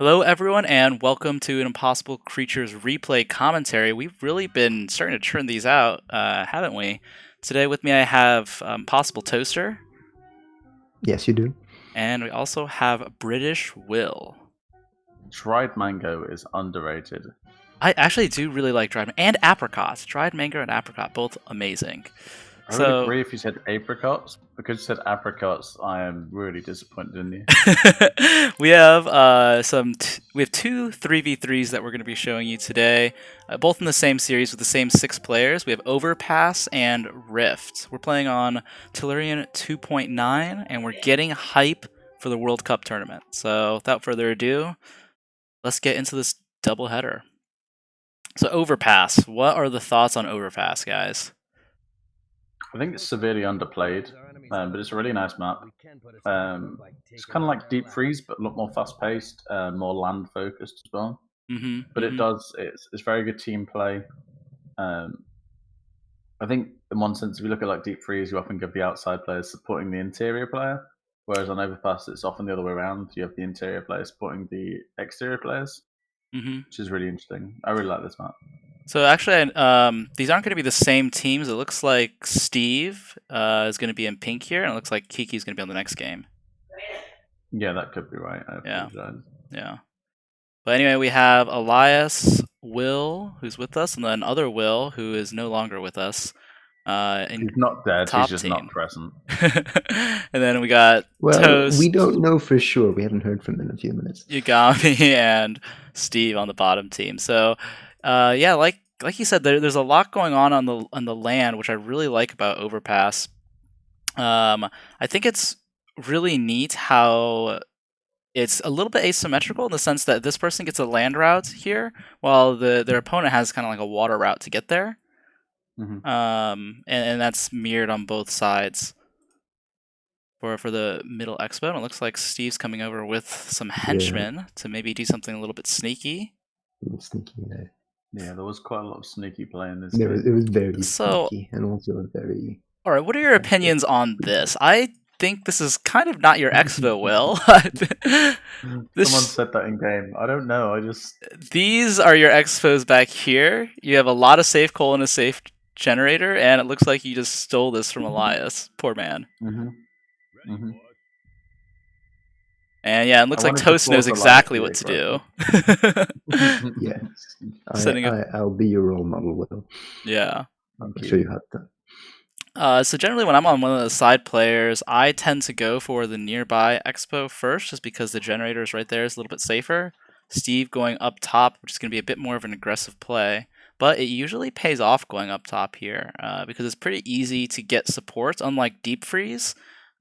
Hello, everyone, and welcome to an Impossible Creatures replay commentary. We've really been starting to churn these out, haven't we? Today with me I have Possible Toaster, Yes, you do. and we also have British Will. Dried mango is underrated. I actually do really like dried and apricot. Dried mango and apricot, both amazing. I would agree if you said apricots. Because you said apricots, I am really disappointed in you. we have we have two 3v3s that we're going to be showing you today, both in the same series with the same 6 players. We have Overpass and Rift. We're playing on Tellurian 2.9, and we're getting hype for the World Cup tournament. So without further ado, let's get into this doubleheader. So Overpass, what are the thoughts on Overpass, guys? I think it's severely underplayed, but it's a really nice map. It's kind of like Deep Freeze, but a lot more fast-paced, more land-focused as well. But it's very good team play. I think in one sense, if you look at like Deep Freeze, you often give the outside players supporting the interior player, whereas on Overpass, it's often the other way around. You have the interior players supporting the exterior players, which is really interesting. I really like this map. So actually, these aren't going to be the same teams. It looks like Steve is going to be in pink here, and it looks like Kiki's going to be on the next game. Yeah, that could be right. Yeah. But anyway, we have Elias, Will, who's with us, and then other Will, who is no longer with us. He's not dead, he's just not present. And then we got Toast. We don't know for sure. We haven't heard from them in a few minutes. Yagami and Steve on the bottom team. So, yeah, like you said, there's a lot going on the land, which I really like about Overpass. I think it's really neat how it's a little bit asymmetrical in the sense that this person gets a land route here, while their opponent has kind of like a water route to get there. And that's mirrored on both sides. For the middle expo, and it looks like Steve's coming over with some henchmen to maybe do something a little bit sneaky. Yeah, there was quite a lot of sneaky play in this. It was very sneaky and also very. All right, what are your opinions on this? I think this is kind of not your expo, Will. Someone said that in game. I don't know. These are your expos back here. You have a lot of safe coal and a safe generator, and it looks like you just stole this from Elias. Poor man. And yeah, it looks like Toast knows exactly what to do. Yes, I'll be your role model, Will. Yeah. I'll show you how to. So generally when I'm on one of the side players, I tend to go for the nearby expo first, just because the generator is right there is a little bit safer. Steve going up top, which is going to be a bit more of an aggressive play. But it usually pays off going up top here, because it's pretty easy to get support, unlike Deep Freeze.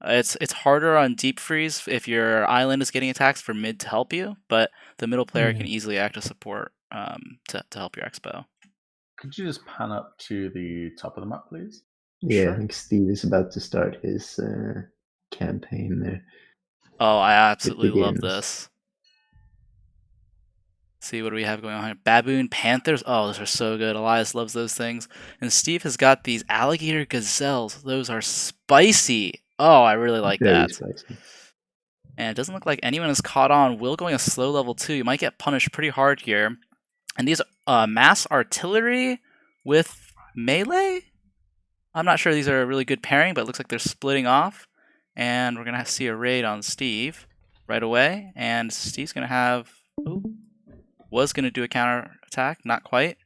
It's harder on Deep Freeze if your island is getting attacked for mid to help you, but the middle player can easily act as support to help your expo. Could you just pan up to the top of the map, please? Yeah, sure. I think Steve is about to start his campaign there. Oh, I absolutely love this. See, what do we have going on here? Baboon Panthers. Oh, those are so good. Elias loves those things. And Steve has got these alligator gazelles. Those are spicy. Oh, I really like that. Spicy. And it doesn't look like anyone is caught on. Will going a slow level 2. You might get punished pretty hard here. And these mass artillery with melee? I'm not sure these are a really good pairing, but it looks like they're splitting off. And we're going to see a raid on Steve right away. And Steve's going to have... was going to do a counter attack. Not quite.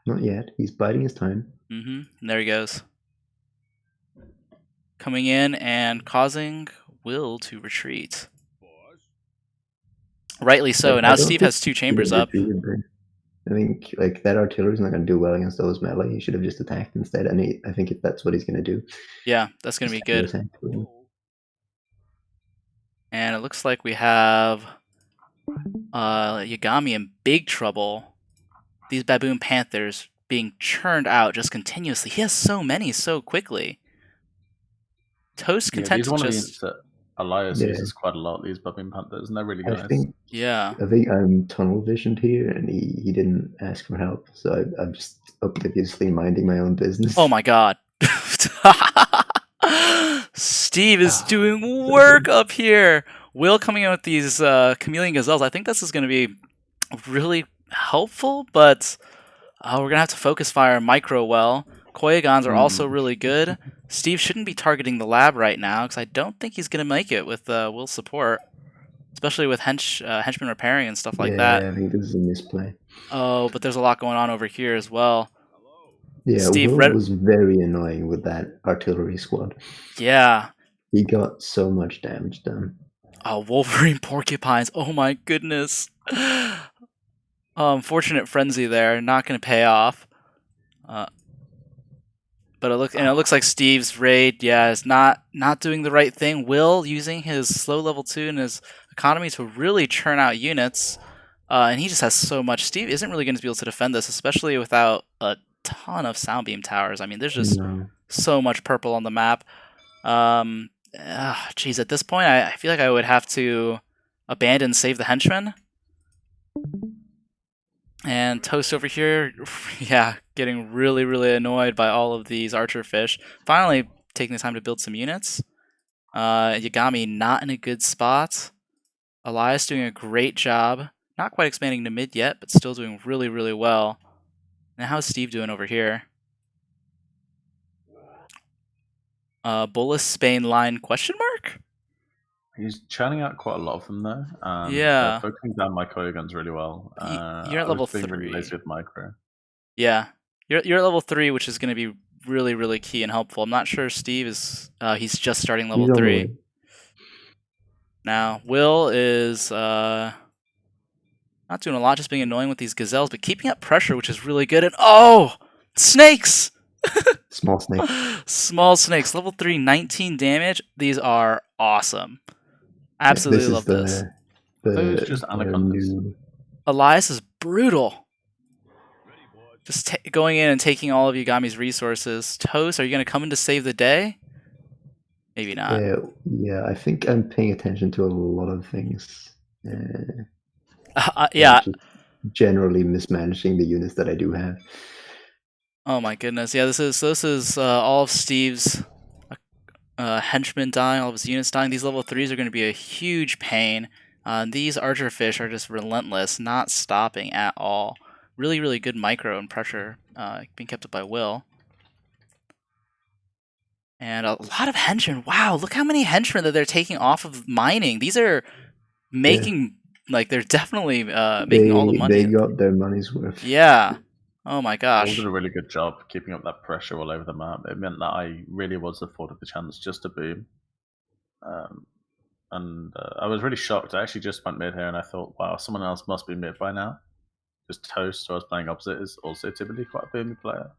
Not yet. He's biding his time. And there he goes. Coming in and causing Will to retreat. Rightly so. Now Steve has 2 chambers up. I think like that artillery is not going to do well against those melee. He should have just attacked instead. And I think if that's what he's going to do. Yeah, that's going to be good. And it looks like we have Yagami in big trouble. These Baboon Panthers being churned out just continuously. He has so many so quickly. Toast content to just... Elias uses quite a lot, these Baboon Panthers, and they're really nice. I think I'm tunnel visioned here, and he didn't ask for help, so I'm just obliviously minding my own business. Oh my god. Steve is doing work up here. Will coming in with these chameleon gazelles, I think this is going to be really helpful, but we're going to have to focus fire micro well. Koyagons are also really good. Steve shouldn't be targeting the lab right now, because I don't think he's going to make it with Will's support, especially with henchmen repairing and stuff like that. Yeah, I think this is a misplay. Oh, but there's a lot going on over here as well. Yeah, Steve Will was very annoying with that artillery squad. Yeah. He got so much damage done. Oh, Wolverine porcupines. Oh my goodness. Unfortunate frenzy there. Not going to pay off. But it looks like Steve's raid, is not doing the right thing. Will using his slow level 2 and his economy to really churn out units. And he just has so much. Steve isn't really going to be able to defend this, especially without a ton of sound beam towers. I mean, there's just so much purple on the map. Geez, at this point, I feel like I would have to abandon save the henchman. And Toast over here, getting really, really annoyed by all of these archer fish. Finally taking the time to build some units. Yagami not in a good spot. Elias doing a great job. Not quite expanding to mid yet, but still doing really, really well. And how's Steve doing over here? Bullis Spain line question mark? He's churning out quite a lot of them though. Focusing down my Koyagons really well. You're at level 3. Really lazy with micro. Yeah, you're at level 3, which is going to be really, really key and helpful. I'm not sure Steve is. He's just starting level 3. Now Will is not doing a lot, just being annoying with these gazelles, but keeping up pressure, which is really good. And snakes! Small snakes. Small snakes, level 3, 19 damage. These are awesome. Absolutely love this. Those just anacondas. Elias is brutal. Just going in and taking all of Yagami's resources. Toast, are you going to come in to save the day? Maybe not. Yeah, I think I'm paying attention to a lot of things. Generally mismanaging the units that I do have. Oh my goodness! Yeah, this is all of Steve's henchmen dying, all of his units dying. These level 3s are going to be a huge pain. These archer fish are just relentless, not stopping at all. Really, really good micro and pressure being kept up by Will. And a lot of henchmen. Wow, look how many henchmen that they're taking off of mining. These are making, they're definitely making all the money. They got their money's worth. Yeah. Oh my gosh. Will did a really good job keeping up that pressure all over the map. It meant that I really was afforded the chance just to boom. And I was really shocked. I actually just went mid here and I thought, wow, someone else must be mid by now. Just Toast, who I was playing opposite, is also typically quite a boomy player.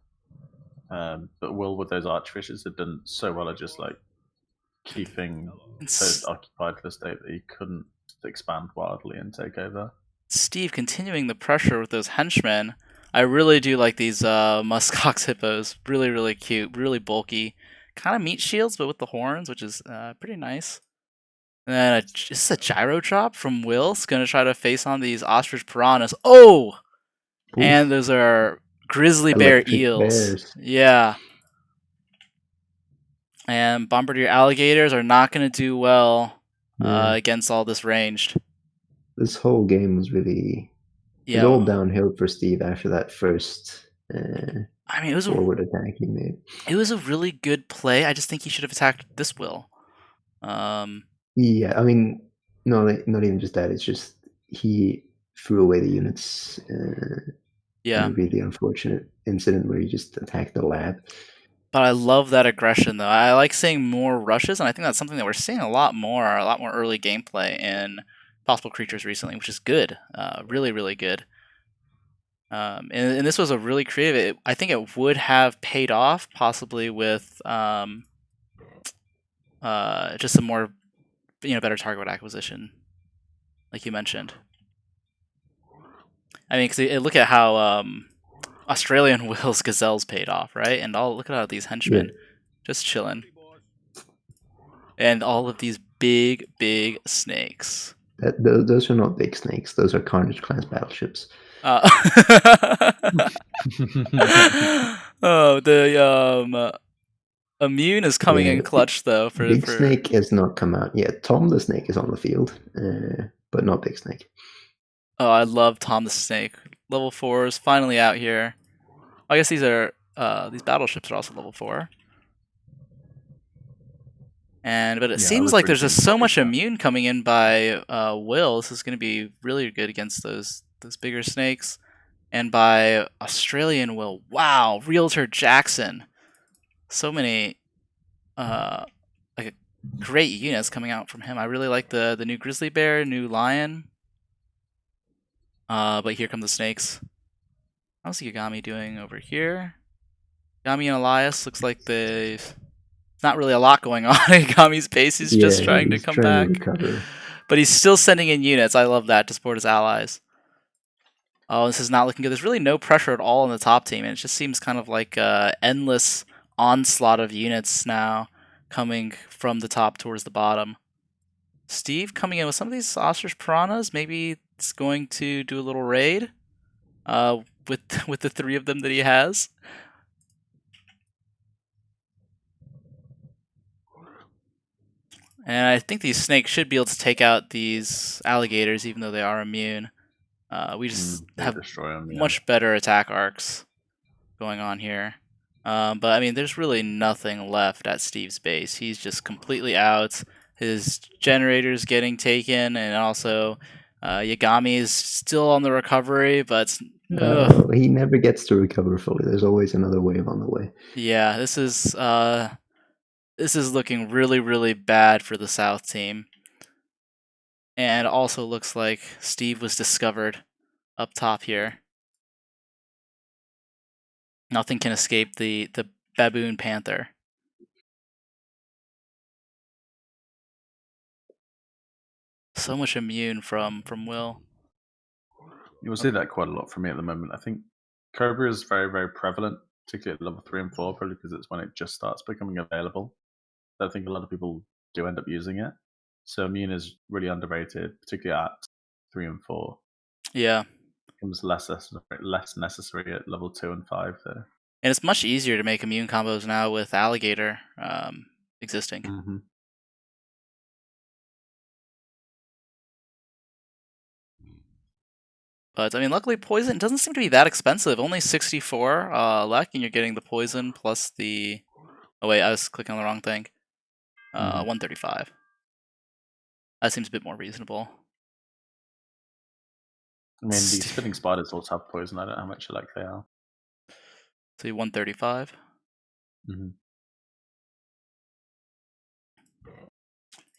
But Will with those archfishes had done so well at just keeping Toast occupied to the state that he couldn't expand wildly and take over. Steve continuing the pressure with those henchmen. I really do like these muskox hippos. Really, really cute. Really bulky. Kind of meat shields, but with the horns, which is pretty nice. And then just a gyro drop from Will. It's going to try to face on these ostrich piranhas. Oh! Oof. And those are grizzly bear eels. Bears. Yeah. And bombardier alligators are not going to do well against all this ranged. This whole game was really... It was all downhill for Steve after that first it was forward attack he made. It was a really good play. I just think he should have attacked this Will. Yeah, I mean, no, not even just that. It's just he threw away the units. A really unfortunate incident where he just attacked the lab. But I love that aggression, though. I like seeing more rushes, and I think that's something that we're seeing a lot more early gameplay in Possible Creatures recently, which is good. Really, really good. And this was a really creative... I think it would have paid off, possibly with just some more, better target acquisition, like you mentioned. I mean, because look at how Australian Will's gazelles paid off, right? And look at all these henchmen just chilling. And all of these big, big snakes. Those are not big snakes. Those are Carnage class battleships. Immune is coming in clutch though. Big Snake has not come out yet. Tom the Snake is on the field, but not Big Snake. Oh, I love Tom the Snake. Level 4 is finally out here. I guess these battleships are also level 4. But it seems like there's just so much immune coming in by Will. This is going to be really good against those bigger snakes. And by Australian Will, wow, Realtor Jackson. So many great units coming out from him. I really like the new Grizzly Bear, new Lion. But here come the snakes. How's Yagami doing over here? Yagami and Elias looks like it's not really a lot going on. Yagami's base is just trying to come back. But he's still sending in units. I love that to support his allies. Oh, this is not looking good. There's really no pressure at all on the top team, and it just seems kind of like endless onslaught of units now coming from the top towards the bottom. Steve coming in with some of these ostrich piranhas. Maybe it's going to do a little raid with the 3 of them that he has. And I think these snakes should be able to take out these alligators, even though they are immune. We just have much better attack arcs going on here. But I mean, there's really nothing left at Steve's base. He's just completely out. His generator's getting taken, and also Yagami is still on the recovery, but he never gets to recover fully. There's always another wave on the way. Yeah, this is looking really, really bad for the South team. And also looks like Steve was discovered up top here. Nothing can escape the Baboon Panther. So much immune from Will. You'll see that quite a lot from me at the moment. I think Cobra is very, very prevalent, particularly at level 3 and 4, probably because it's when it just starts becoming available. I think a lot of people do end up using it. So immune is really underrated, particularly at 3 and 4. Yeah. It becomes less necessary at level 2 and 5 though. And it's much easier to make immune combos now with Alligator existing. Mm-hmm. But I mean, luckily poison doesn't seem to be that expensive. Only 64 lek, and you're getting the poison plus the... Oh wait, I was clicking on the wrong thing. 135. That seems a bit more reasonable. I mean, these spinning spiders also have poison. I don't know how much like they are. So 135. Mm-hmm.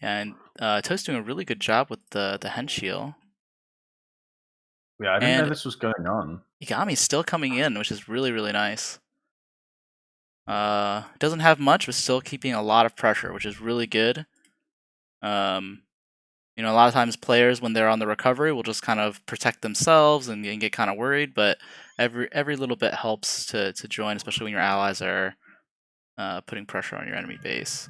Yeah, and Toast doing a really good job with the Henshield. Yeah, I didn't know this was going on. Yagami's still coming in, which is really, really nice. Doesn't have much, but still keeping a lot of pressure, which is really good. You know, a lot of times players, when they're on the recovery, will just kind of protect themselves and get kind of worried, but every little bit helps to join, especially when your allies are putting pressure on your enemy base.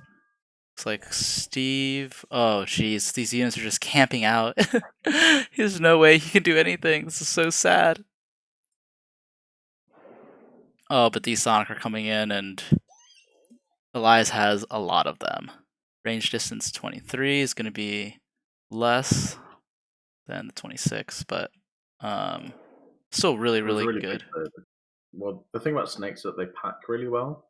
Looks like Steve... Oh, jeez. These units are just camping out. There's no way he can do anything. This is so sad. Oh, but these Sonic are coming in, and Elias has a lot of them. Range distance 23 is going to be less than the 26, but still really, really good. Well, the thing about snakes is that they pack really well.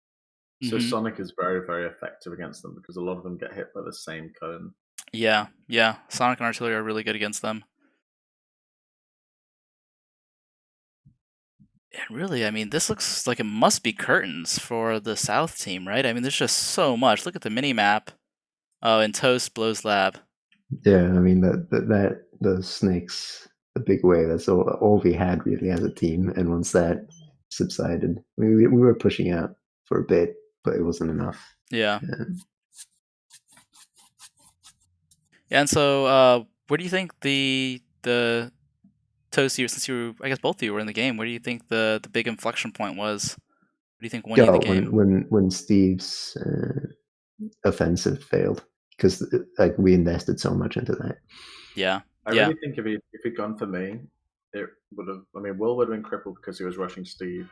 So Sonic is very, very effective against them because a lot of them get hit by the same cone. Yeah. Sonic and Artillery are really good against them. And really, I mean, this looks like it must be curtains for the South team, right? I mean, there's just so much. Look at the mini-map. Oh, and Toast blows lab. Yeah, I mean, the snakes, the big wave, that's all we had really as a team. And once that subsided, we were pushing out for a bit, but it wasn't enough. Yeah. And so, where do you think the Toast, since I guess both of you were in the game, where do you think the big inflection point was? What do you think won you the game? When Steve's offensive failed, because like we invested so much into that. Yeah. I really think if he'd gone for me, it would have... I mean, Will would have been crippled because he was rushing Steve.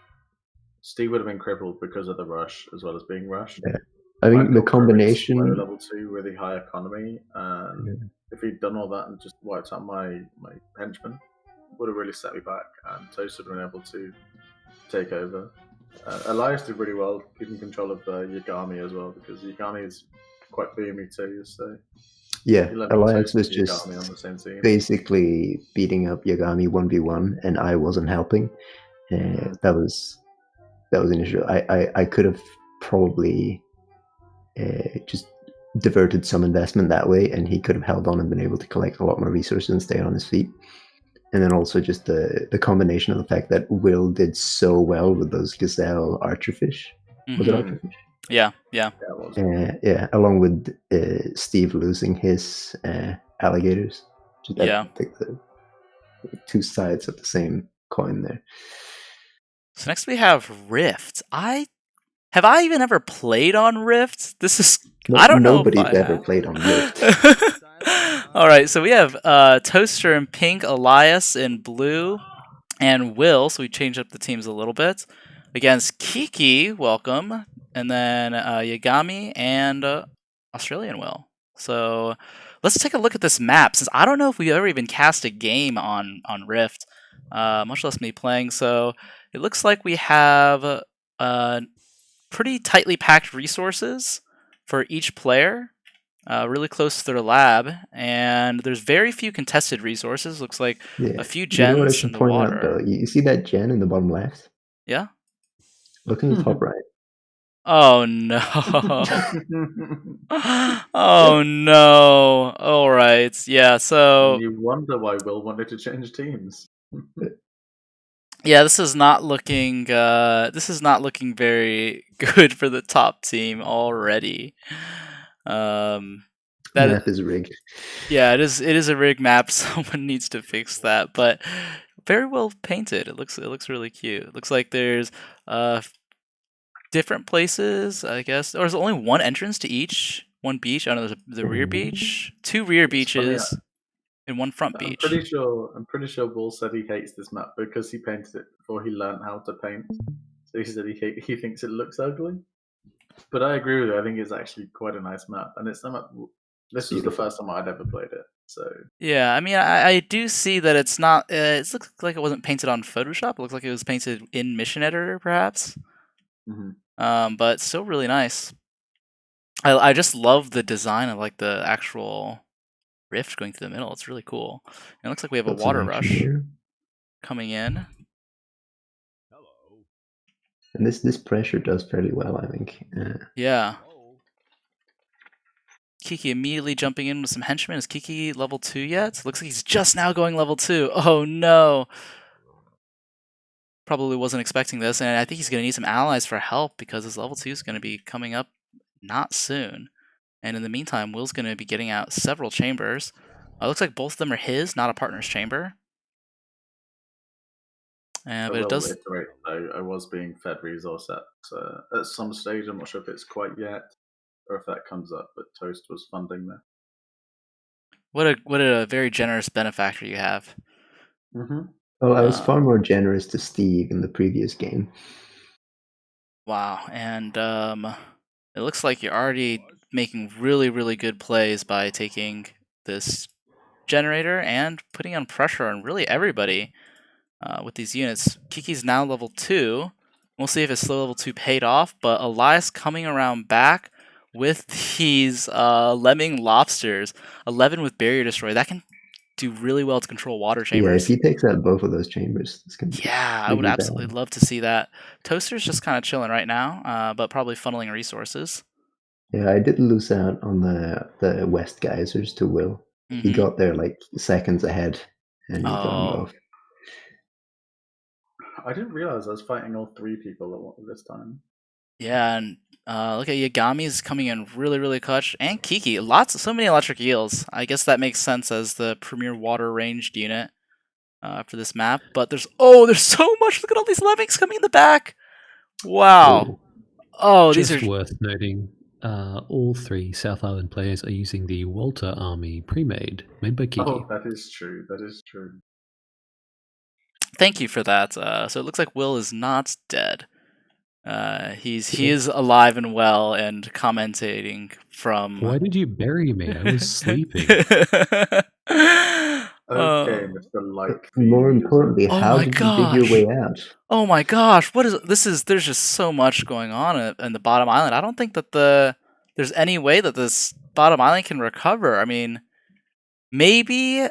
Steve would have been crippled because of the rush, as well as being rushed. Yeah. I think the combination level 2 really high economy, and if he'd done all that and just wiped out my henchman, would have really set me back, and Toast would have been able to take over. Elias did really well keeping control of Yagami as well, because Yagami is quite boomy too. So yeah, Elias was just on the same team, basically beating up Yagami 1v1, and I wasn't helping. That was an issue. I could have probably just diverted some investment that way, and he could have held on and been able to collect a lot more resources and stay on his feet. And then also just the combination of the fact that Will did so well with those gazelle archerfish. Was it archerfish? Yeah. Yeah, along with Steve losing his alligators. Yeah. Like the two sides of the same coin there. So next we have Rift. Have I even ever played on Rift? This is I don't know. Nobody's ever played on Rift. All right, so we have Toaster in pink, Elias in blue, and Will. So we changed up the teams a little bit. Against Kiki, welcome, and then Yagami and Australian Will. So let's take a look at this map, since I don't know if we've ever even cast a game on Rift, much less me playing. So it looks like we have pretty tightly packed resources for each player, really close to their lab, and there's very few contested resources. Looks like a few gens. You know what I should point out, though? You see that gen in the bottom left? Yeah. Look in the top right. Oh no! Oh no! All right, yeah. So you wonder why Will wanted to change teams. Yeah, this is not looking very good for the top team already. That map is rigged. Yeah, it is a rigged map. Someone needs to fix that, but very well painted. It looks really cute. It looks like there's different places, I guess. Or there's only one entrance to each one beach. I don't know, there's the rear beach, two rear beaches. In one front beach. I'm pretty sure Will said he hates this map because he painted it before he learned how to paint. So he said he thinks it looks ugly. But I agree with you. I think it's actually quite a nice map, and it's not. This was the first time I'd ever played it. So yeah, I mean, I do see that it's not. It looks like it wasn't painted on Photoshop. It looks like it was painted in Mission Editor, perhaps. But still really nice. I just love the design of like the actual rift going through the middle. It's really cool. And it looks like we have a water rush coming in. And this pressure does fairly well, I think. Yeah. Kiki immediately jumping in with some henchmen. Is Kiki level 2 yet? Looks like he's just now going level 2. Oh no! Probably wasn't expecting this, and I think he's going to need some allies for help because his level 2 is going to be coming up not soon. And in the meantime, Will's going to be getting out several chambers. It looks like both of them are his, not a partner's chamber. But it does. I was being fed resource at some stage. I'm not sure if it's quite yet or if that comes up, but Toast was funding that. What a very generous benefactor you have. Well, I was far more generous to Steve in the previous game. Wow, and it looks like you're already making really, really good plays by taking this generator and putting on pressure on really everybody with these units. Kiki's now level 2. We'll see if his slow level 2 paid off, but Elias coming around back with these Lemming Lobsters. 11 with Barrier Destroy. That can do really well to control water chambers. Yeah, if he takes out both of those chambers, it's gonna I would absolutely love to see that. Toaster's just kind of chilling right now, but probably funneling resources. Yeah, I did lose out on the West Geysers to Will. He got there like seconds ahead, and he got them both. I didn't realize I was fighting all 3 people at this time. Yeah, and look at Yagami's coming in really, really clutch, and Kiki. So many electric eels. I guess that makes sense as the premier water ranged unit for this map. But there's so much. Look at all these lemmings coming in the back. Wow. Just these are worth noting. All 3 South Island players are using the Walter Army pre-made, made by Kiki. Oh, that is true. That is true. Thank you for that. So it looks like Will is not dead. He is alive and well and commentating from. Why did you bury me? I was sleeping. Okay, Mr. Like. More importantly, how did you dig your way out? Oh my gosh! What is this? There's just so much going on in the bottom island. I don't think that there's any way that this bottom island can recover. I mean, maybe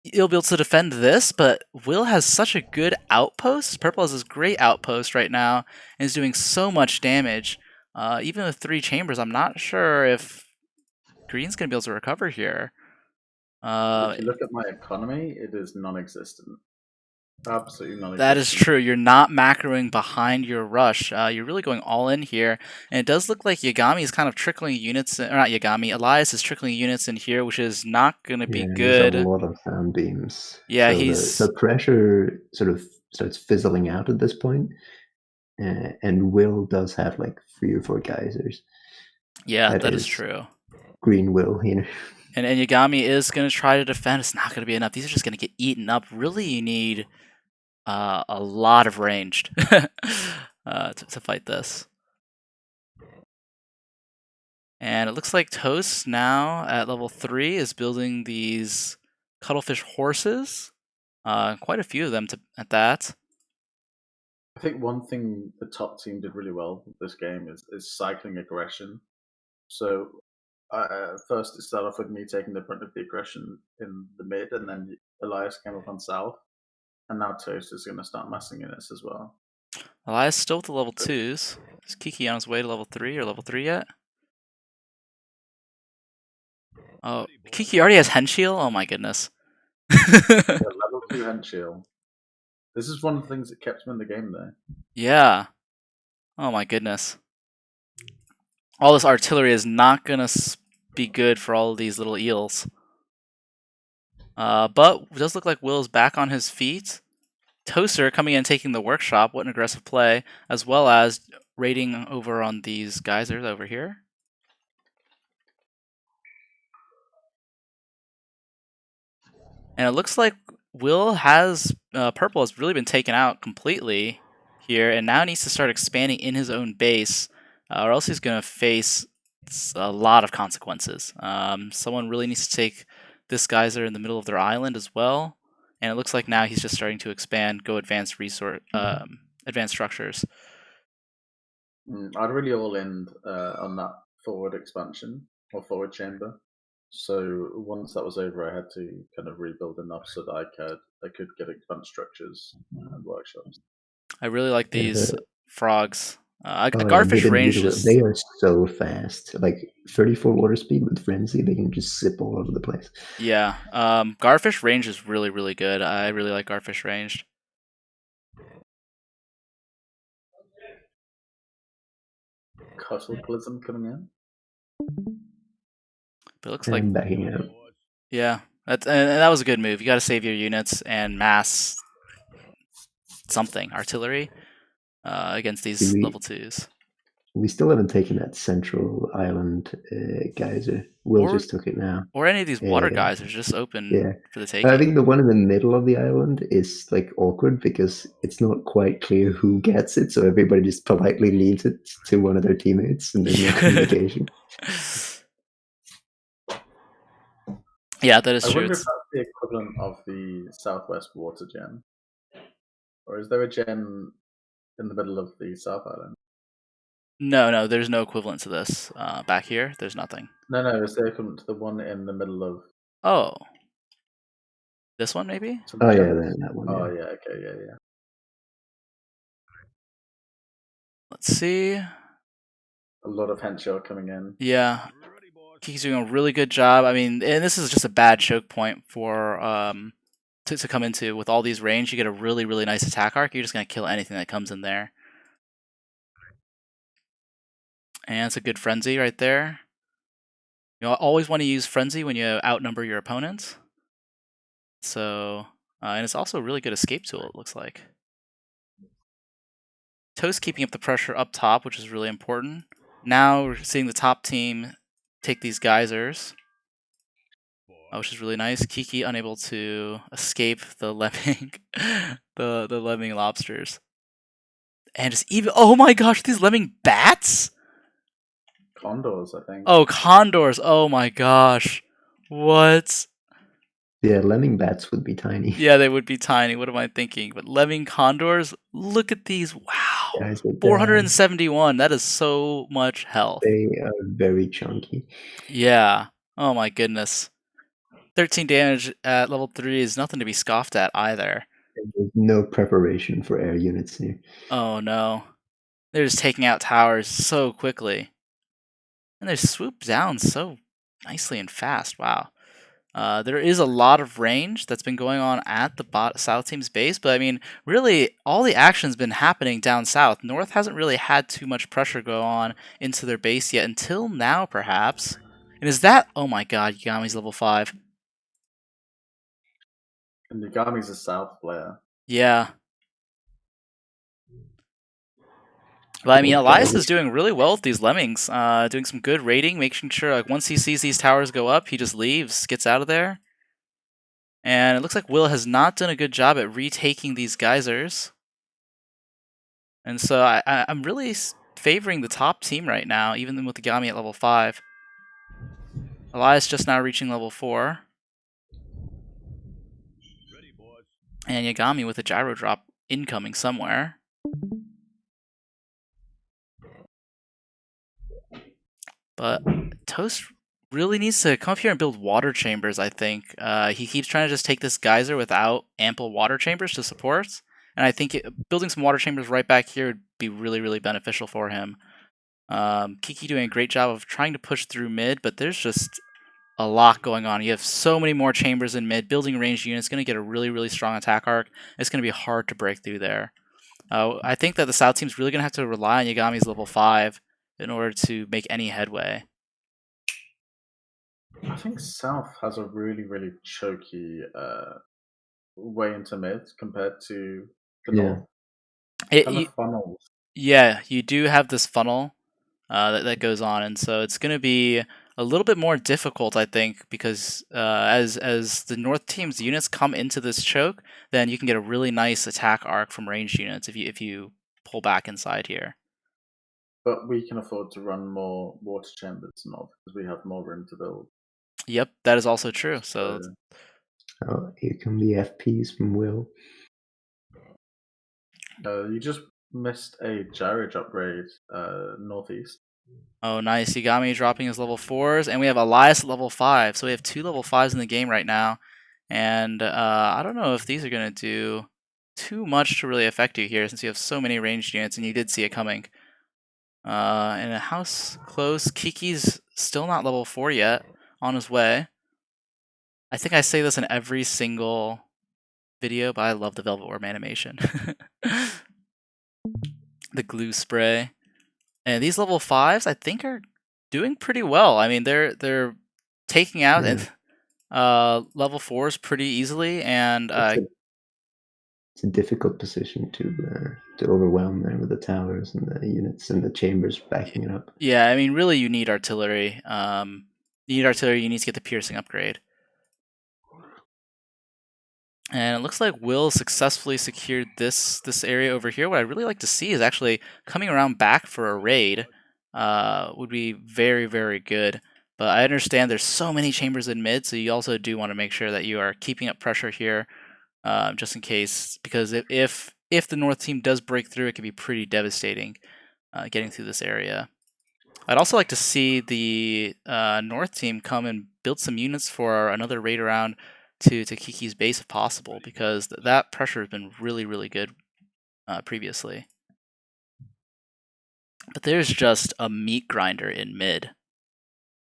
you'll be able to defend this, but Will has such a good outpost. Purple has this great outpost right now and is doing so much damage. Even with 3 chambers, I'm not sure if Green's going to be able to recover here. If you look at my economy, it is non-existent. Absolutely non-existent. That is true. You're not macroing behind your rush. You're really going all in here. And it does look like Yagami is kind of trickling units, or not Yagami, Elias is trickling units in here, which is not going to be good. There's a lot of sound beams. Yeah, so the pressure sort of starts fizzling out at this point. And Will does have like 3 or 4 geysers. Yeah, that is true. Green Will here. And Yagami is going to try to defend. It's not going to be enough. These are just going to get eaten up. Really, you need a lot of ranged to fight this. And it looks like Toast now at level 3 is building these cuttlefish horses. Quite a few of them at that. I think one thing the top team did really well with this game is cycling aggression. So first it started off with me taking the brunt of the aggression in the mid, and then Elias came up on south, and now Toast is going to start messing in this as well. Elias still with the level 2s. Is Kiki on his way to level 3 or level 3 yet? Oh, Kiki already has Henshield? Oh my goodness. Level 2 Henshield. This is one of the things that kept him in the game there. Yeah. Oh my goodness. All this artillery is not going to be good for all of these little eels. But it does look like Will's back on his feet. Toaster coming in and taking the workshop. What an aggressive play. As well as raiding over on these geysers over here. And it looks like Will has... Purple has really been taken out completely here. And now needs to start expanding in his own base. Or else he's going to face a lot of consequences. Someone really needs to take this geyser in the middle of their island as well. And it looks like now he's just starting to expand, go advanced advanced structures. I'd really all in on that forward expansion or forward chamber. So once that was over, I had to kind of rebuild enough so that I could get advanced structures and workshops. I really like these frogs. Garfish range they are so fast. Like 34 water speed with frenzy, they can just zip all over the place. Yeah, Garfish range is really, really good. I really like Garfish ranged. Cataclysm coming in. But it looks like backing out. Yeah, and that was a good move. You got to save your units and mass something artillery against these level 2s. We still haven't taken that central island geyser. Will just took it now. Or any of these water geysers just open for the taking. I think the one in the middle of the island is like awkward because it's not quite clear who gets it, so everybody just politely leaves it to one of their teammates and there's no communication. Yeah, that is true. I wonder if that's the equivalent of the Southwest Water Gen. Or is there a gen in the middle of the South Island? No, there's no equivalent to this. Back here, there's nothing. No, is there equivalent to the one in the middle of... Oh. This one, maybe? Oh, yeah, that one. Oh, yeah, okay, yeah. Let's see. A lot of Henshaw coming in. Yeah. Kiki's doing a really good job. I mean, and this is just a bad choke point for to come into. With all these range, you get a really, really nice attack arc. You're just going to kill anything that comes in there. And it's a good frenzy right there. You always want to use frenzy when you outnumber your opponents. So, and it's also a really good escape tool, it looks like. Toast keeping up the pressure up top, which is really important. Now we're seeing the top team take these geysers, which is really nice. Kiki unable to escape the lemming, the lemming lobsters. And just even... Oh my gosh, these lemming bats? Condors, I think. Oh, condors. Oh my gosh. What? Yeah, lemming bats would be tiny. Yeah, they would be tiny. What am I thinking? But lemming condors, look at these. Wow. Guys are 471. That is so much health. They are very chunky. Yeah. Oh my goodness. 13 damage at level 3 is nothing to be scoffed at either. There's no preparation for air units here. Oh no. They're just taking out towers so quickly. And they swoop down so nicely and fast. Wow. There is a lot of range that's been going on at the South team's base, but I mean, really, all the action's been happening down south. North hasn't really had too much pressure go on into their base yet, until now, perhaps. And is that... Oh my god, Yagami's level 5. And Yagami's a South player. Yeah. But I mean, Elias is doing really well with these lemmings, doing some good raiding, making sure like once he sees these towers go up, he just leaves, gets out of there. And it looks like Will has not done a good job at retaking these geysers. And so I'm really favoring the top team right now, even with Yagami at level 5. Elias just now reaching level 4. And Yagami with a gyro drop incoming somewhere. But Toast really needs to come up here and build water chambers, I think. He keeps trying to just take this geyser without ample water chambers to support. And I think building some water chambers right back here would be really, really beneficial for him. Kiki doing a great job of trying to push through mid, but there's just a lot going on. You have so many more chambers in mid. Building ranged units is going to get a really, really strong attack arc. It's going to be hard to break through there. I think that the South team's really going to have to rely on Yagami's level 5 in order to make any headway. I think South has a really, really choky way into mid compared to the North. Funnels. Yeah, you do have this funnel that goes on, and so it's going to be a little bit more difficult, I think, because as the North team's units come into this choke, then you can get a really nice attack arc from ranged units if you pull back inside here. But we can afford to run more water chambers North because we have more room to build. Yep, that is also true. So here come the FPs from Will. You just missed a gyro upgrade northeast. Oh, nice. Yagami dropping his level 4s, and we have Elias at level 5. So we have 2 level 5s in the game right now. And I don't know if these are going to do too much to really affect you here, since you have so many ranged units, and you did see it coming. In a house close, Kiki's still not level 4 yet, on his way. I think I say this in every single video, but I love the Velvet Orb animation. The glue spray. And these level 5s, I think, are doing pretty well. I mean, they're taking out level 4s pretty easily, and it's a difficult position to overwhelm there with the towers and the units and the chambers backing it up. Yeah, I mean, really, you need artillery. You need artillery. You need to get the piercing upgrade. And it looks like Will successfully secured this area over here. What I'd really like to see is actually coming around back for a raid. Would be very, very good. But I understand there's so many chambers in mid, so you also do want to make sure that you are keeping up pressure here, just in case. Because if the North team does break through, it could be pretty devastating getting through this area. I'd also like to see the North team come and build some units for another raid around to Kiki's base if possible, because that pressure has been really, really good previously. But there's just a meat grinder in mid.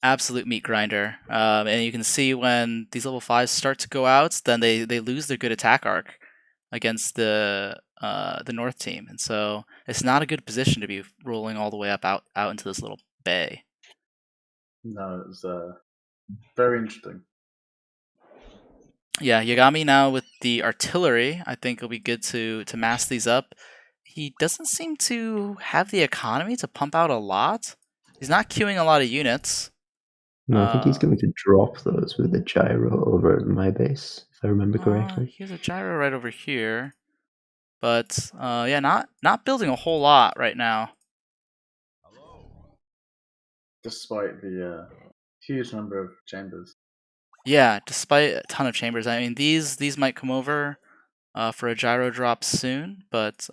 Absolute meat grinder. And you can see when these level 5s start to go out, then they lose their good attack arc against the North team. And so it's not a good position to be rolling all the way up out into this little bay. No, it was very interesting. Yeah, Yagami now with the artillery, I think it'll be good to mass these up. He doesn't seem to have the economy to pump out a lot. He's not queuing a lot of units. No, I think he's going to drop those with a gyro over at my base, if I remember correctly. He has a gyro right over here. But yeah, not building a whole lot right now. Despite the huge number of chambers. Yeah, despite a ton of chambers. I mean, these might come over for a gyro drop soon, but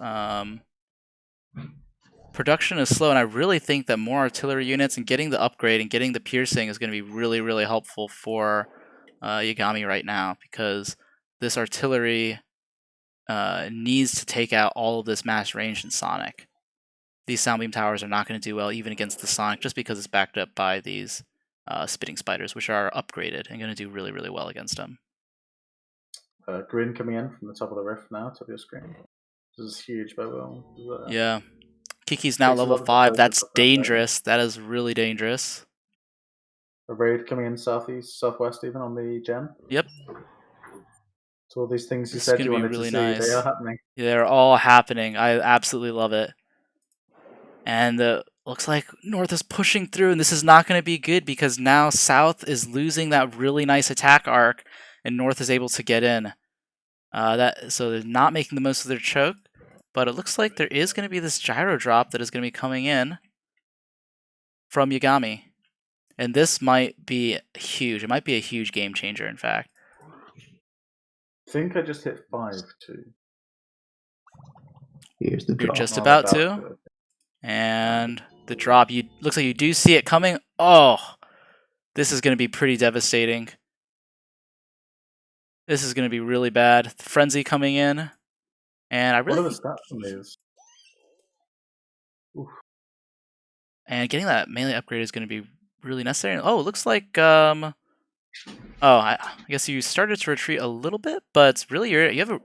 production is slow, and I really think that more artillery units and getting the upgrade and getting the piercing is going to be really, really helpful for Yagami right now, because this artillery needs to take out all of this mass range in Sonic. These Soundbeam Towers are not going to do well even against the Sonic, just because it's backed up by these Spitting Spiders, which are upgraded and going to do really, really well against them. Green coming in from the top of the rift now to your screen. This is huge by Will. Yeah. Kiki's now level 5. That's dangerous. That is really dangerous. A raid coming in southeast, southwest even on the gen. Yep. So all these things you said you wanted really to see, nice. they are happening. Yeah, they're all happening. I absolutely love it. And looks like North is pushing through, and this is not going to be good because now South is losing that really nice attack arc, and North is able to get in. So they're not making the most of their choke, but it looks like there is going to be this gyro drop that is going to be coming in from Yagami. And this might be huge. It might be a huge game changer, in fact. I think I just hit 5 too. Here's the drop. You're just about to. And the drop, looks like you do see it coming. Oh, this is going to be pretty devastating. This is going to be really bad. Frenzy coming in. And I really... What are the stats on these? Oof. And getting that melee upgrade is going to be really necessary. Oh, it looks like... I guess you started to retreat a little bit, but really you have a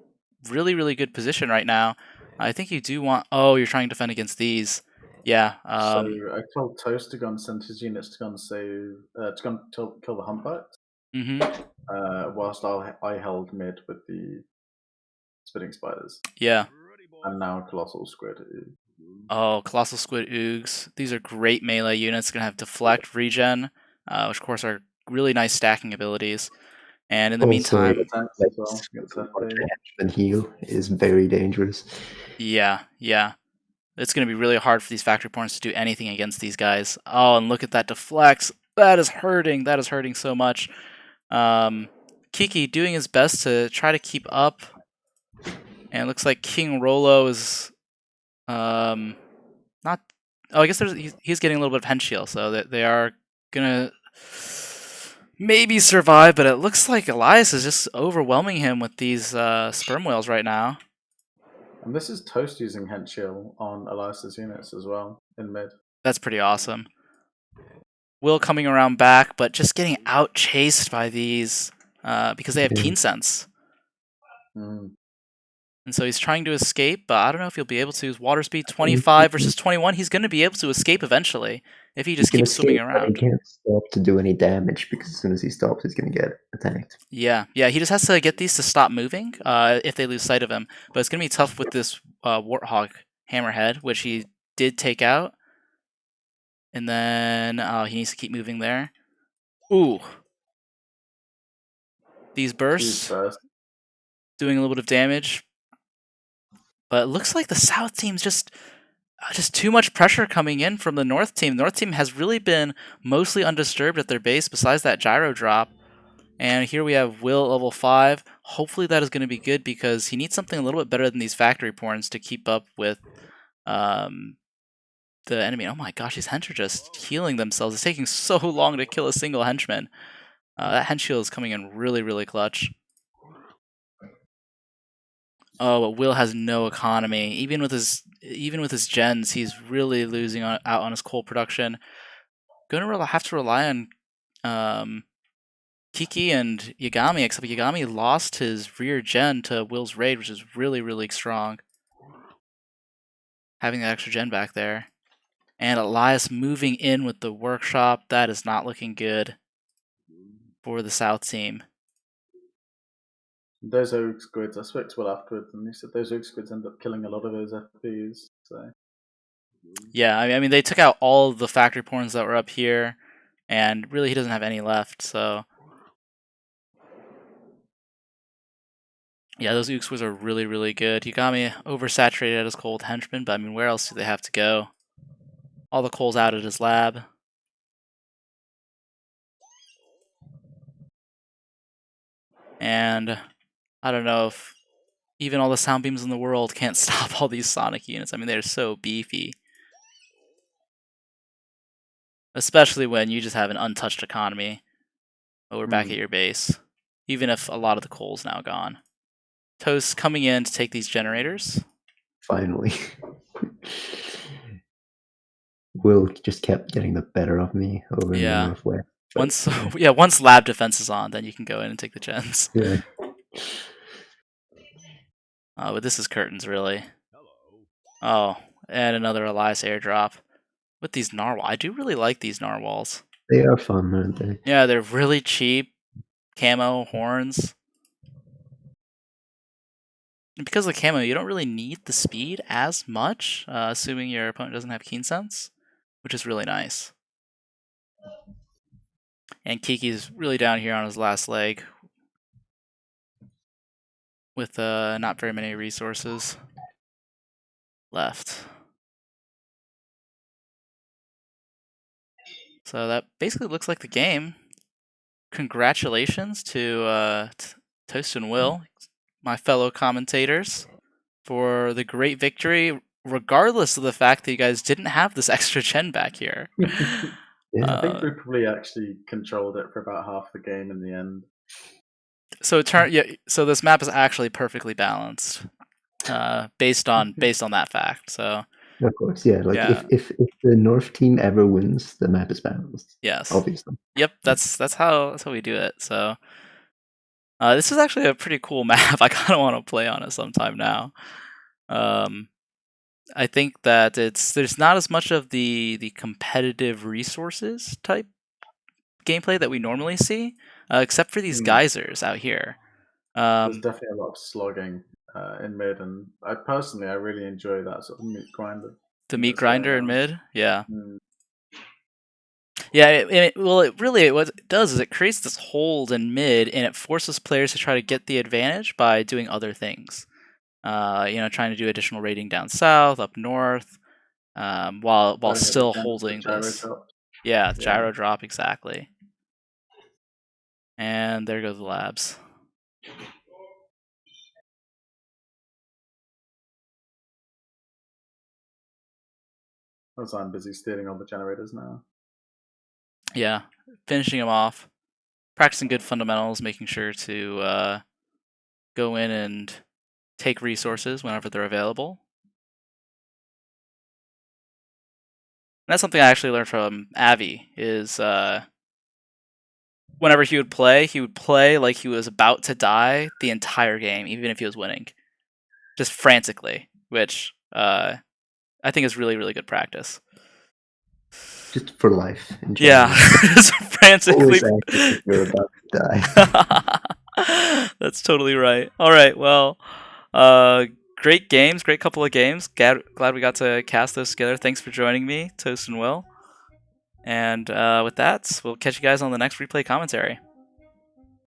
really, really good position right now. I think you do want... Oh, you're trying to defend against these. Yeah. So I told Toast to go and send his units to go and save... to go and kill the humpback. Whilst I held mid with the spitting spiders. Yeah. And now Colossal Squid. Oh, Colossal Squid Oogs. These are great melee units. Going to have Deflect, Regen, which of course are really nice stacking abilities. And in the meantime... And heal is very dangerous. Yeah. It's going to be really hard for these factory points to do anything against these guys. Oh, and look at that Deflects. That is hurting. That is hurting so much. Kiki doing his best to try to keep up. And it looks like King Rolo is... not... Oh, I guess he's getting a little bit of hench heal, so they are gonna maybe survive, but it looks like Elias is just overwhelming him with these sperm whales right now. And this is Toast using hench heal on Elias's units as well, in mid. That's pretty awesome. Will coming around back, but just getting out-chased by these, because they have Keen Sense. And so he's trying to escape, but I don't know if he'll be able to. His water speed 25 versus 21. He's going to be able to escape eventually if he just keeps swimming around. He can't stop to do any damage because as soon as he stops, he's going to get attacked. Yeah. He just has to get these to stop moving if they lose sight of him. But it's going to be tough with this Warthog Hammerhead, which he did take out. And then he needs to keep moving there. Ooh. These bursts doing a little bit of damage. But it looks like the South team's just too much pressure coming in from the North team. The North team has really been mostly undisturbed at their base besides that gyro drop. And here we have Will at level 5. Hopefully that is going to be good because he needs something a little bit better than these factory porns to keep up with the enemy. Oh my gosh, these hench are just healing themselves. It's taking so long to kill a single henchman. That hench heal is coming in really, really clutch. Oh, but Will has no economy. Even with his gens, he's really losing out on his coal production. Gonna have to rely on Kiki and Yagami, except Yagami lost his rear gen to Will's raid, which is really, really strong. Having that extra gen back there. And Elias moving in with the workshop, that is not looking good for the South team. Those Oak Squids, I spoke to Will afterwards, and he said those Oak Squids end up killing a lot of those FPs. So. Yeah, I mean, they took out all of the factory porns that were up here, and really he doesn't have any left, so... Yeah, those Ookswars are really, really good. Yagami oversaturated at his cold henchman, but I mean, where else do they have to go? All the coal's out at his lab. And I don't know if even all the sound beams in the world can't stop all these Sonic units. I mean, they're so beefy. Especially when you just have an untouched economy over back at your base. Even if a lot of the coal's now gone. Toast coming in to take these generators. Finally. Will just kept getting the better of me over in the northwest. Once lab defense is on, then you can go in and take the gens. Yeah. But this is curtains, really. Oh, and another Elias airdrop. With these narwhals. I do really like these narwhals. They are fun, aren't they? Yeah, they're really cheap. Camo, horns. And because of the camo, you don't really need the speed as much, assuming your opponent doesn't have keen sense, which is really nice. And Kiki's really down here on his last leg with not very many resources left. So that basically looks like the game. Congratulations to Toast and Will, my fellow commentators, for the great victory, regardless of the fact that you guys didn't have this extra gen back here. Yeah, I think we probably actually controlled it for about half the game in the end. So so this map is actually perfectly balanced, based on that fact. So of course, yeah. Like if the North team ever wins, the map is balanced. Yes, obviously. Yep, that's how we do it. So this is actually a pretty cool map. I kind of want to play on it sometime now. I think that there's not as much of the competitive resources type gameplay that we normally see, except for these geysers out here. There's definitely a lot of slogging in mid, and I really enjoy that sort of meat grinder. The meat grinder in mid, yeah. Yeah, what it does is it creates this hold in mid, and it forces players to try to get the advantage by doing other things. Trying to do additional raiding down south, up north, while still holding this. Yeah, gyro drop, exactly. And there goes the labs. So I'm busy stealing all the generators now. Yeah, finishing them off, practicing good fundamentals, making sure to go in and take resources whenever they're available. And that's something I actually learned from Avi, is whenever he would play like he was about to die the entire game, even if he was winning. Just frantically, which I think is really, really good practice. Just for life. Yeah, just frantically. You're about to die. That's totally right. All right, well, great games, great couple of games. Glad we got to cast those together. Thanks for joining me, Toast and Will. And with that, we'll catch you guys on the next replay commentary.